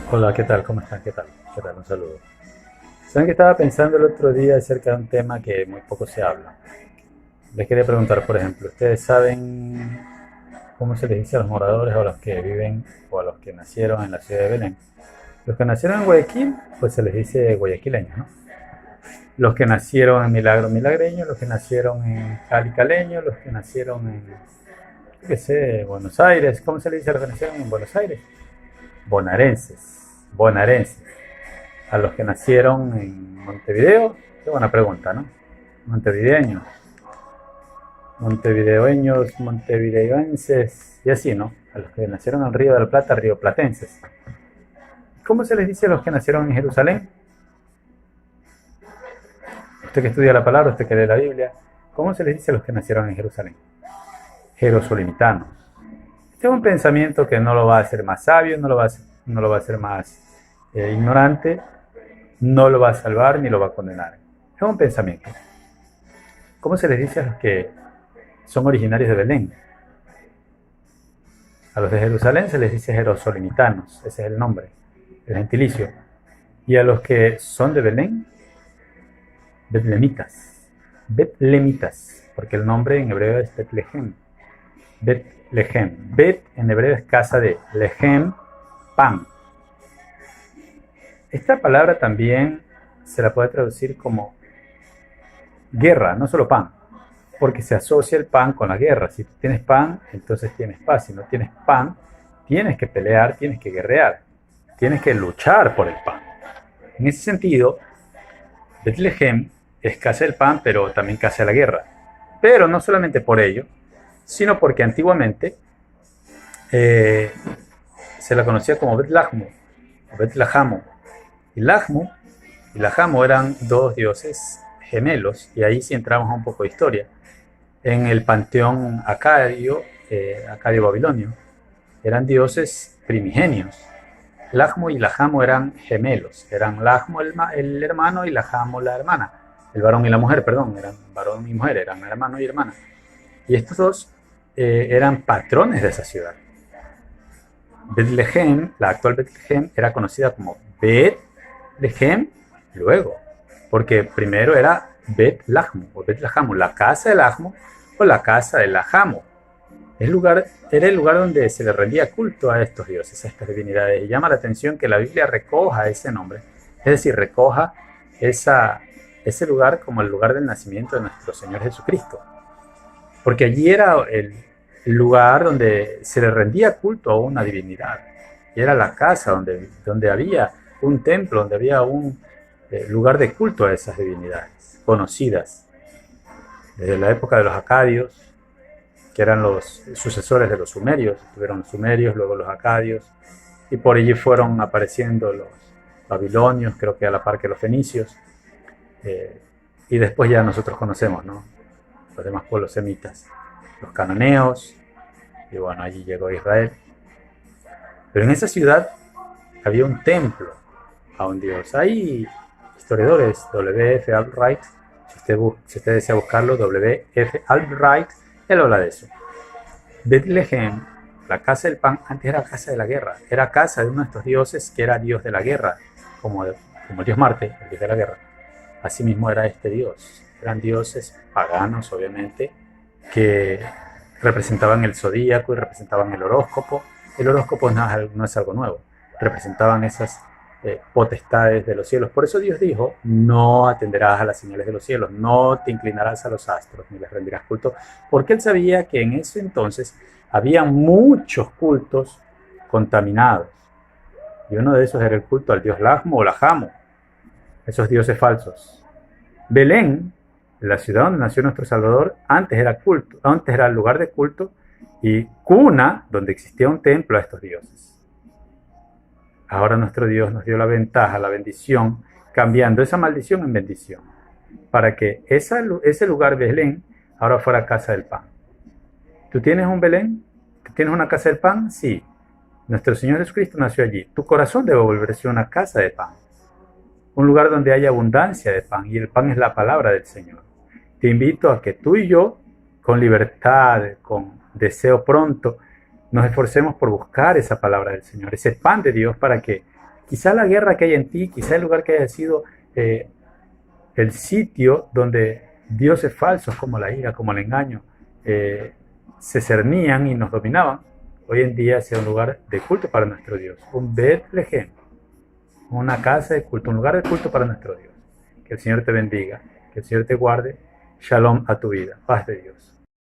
Hola, ¿qué tal? ¿Cómo están? ¿Qué tal? ¿Qué tal? Un saludo. Saben que estaba pensando el otro día acerca de un tema que muy poco se habla. Les quería preguntar, por ejemplo, ¿ustedes saben cómo se les dice a los moradores o a los que viven o a los que nacieron en la ciudad de Belén? Los que nacieron en Guayaquil, pues se les dice guayaquileños, ¿no? Los que nacieron en Milagro, milagreños, los que nacieron en Cali, caleños, los que nacieron en, qué sé, Buenos Aires, ¿cómo se les dice a los que nacieron en Buenos Aires? Bonaerenses. A los que nacieron en Montevideo, qué buena pregunta, ¿no? Montevideños, montevideoeños, montevideoenses, y así, ¿no? A los que nacieron en Río de la Plata, rioplatenses. ¿Cómo se les dice a los que nacieron en Jerusalén? Usted que estudia la palabra, usted que lee la Biblia, ¿cómo se les dice a los que nacieron en Jerusalén? Jerosolimitanos. Este es un pensamiento que no lo va a hacer más sabio, no lo va a hacer más ignorante, no lo va a salvar ni lo va a condenar. Es un pensamiento. ¿Cómo se les dice a los que son originarios de Belén? A los de Jerusalén se les dice jerosolimitanos, ese es el nombre, el gentilicio. Y a los que son de Belén, betlemitas. Betlemitas, porque el nombre en hebreo es Betlehem. Betlehem. Bet en hebreo es casa de, lehem, pan. Esta palabra también se la puede traducir como guerra, no solo pan, porque se asocia el pan con la guerra. Si tienes pan, entonces tienes paz. Si no tienes pan, tienes que pelear, tienes que guerrear, tienes que luchar por el pan. En ese sentido, Bethlehem es casa del pan, pero también casa de la guerra. Pero no solamente por ello, sino porque antiguamente eh, se la conocía como Betlahmu o Betlahamo. Y Lahmu y Lahamo eran dos dioses gemelos, y ahí sí entramos a un poco de historia. En el panteón acadio babilonio, eran dioses primigenios. Lahmo y Lahamo eran gemelos, eran Lahmo el hermano y Lahamo la hermana, el varón y la mujer, perdón, eran varón y mujer, eran hermano y hermana. Y estos dos eran patrones de esa ciudad. Bethlehem, la actual Bethlehem, era conocida como Bethlehem luego, porque primero era Bet-Lahmu o Bet-Lahamo, la casa de Lahmo o la casa de Lahamo. Era el lugar donde se le rendía culto a estos dioses, a estas divinidades. Y llama la atención que la Biblia recoja ese nombre, es decir, recoja ese lugar como el lugar del nacimiento de nuestro Señor Jesucristo. Porque allí era el lugar donde se le rendía culto a una divinidad. Y era la casa donde había un templo, donde había un lugar de culto a esas divinidades conocidas. Desde la época de los acadios, que eran los sucesores de los sumerios, tuvieron los sumerios, luego los acadios, y por allí fueron apareciendo los babilonios, creo que a la par que los fenicios, y después ya nosotros conocemos, ¿no? Los demás pueblos semitas, los cananeos, y bueno, allí llegó Israel. Pero en esa ciudad había un templo a un dios. Hay historiadores, W. F. Albright, si usted desea buscarlo, W. F. Albright, él habla de eso. Bethlehem, la casa del pan, antes era casa de la guerra, era casa de uno de estos dioses que era dios de la guerra, como el dios Marte, el dios de la guerra. Asimismo era este dios. Eran dioses paganos, obviamente, que representaban el zodíaco y representaban el horóscopo. El horóscopo no es algo nuevo, representaban esas potestades de los cielos. Por eso Dios dijo, no atenderás a las señales de los cielos, no te inclinarás a los astros, ni les rendirás culto, porque él sabía que en ese entonces había muchos cultos contaminados. Y uno de esos era el culto al dios Lahmo o Lahamo, esos dioses falsos. Belén, la ciudad donde nació nuestro Salvador, antes era lugar de culto y cuna donde existía un templo a estos dioses. Ahora nuestro Dios nos dio la ventaja, la bendición, cambiando esa maldición en bendición, para que ese lugar Belén ahora fuera casa del pan. ¿Tú tienes un Belén? ¿Tú tienes una casa del pan? Sí. Nuestro Señor Jesucristo nació allí. Tu corazón debe volverse una casa de pan, un lugar donde haya abundancia de pan, y el pan es la palabra del Señor. Te invito a que tú y yo, con libertad, con deseo pronto, nos esforcemos por buscar esa palabra del Señor, ese pan de Dios, para que quizá la guerra que hay en ti, quizá el lugar que haya sido el sitio donde dioses falsos como la ira, como el engaño, se cernían y nos dominaban, hoy en día sea un lugar de culto para nuestro Dios, un Betlehem, una casa de culto, un lugar de culto para nuestro Dios. Que el Señor te bendiga, que el Señor te guarde. Shalom a tu vida, paz de Dios.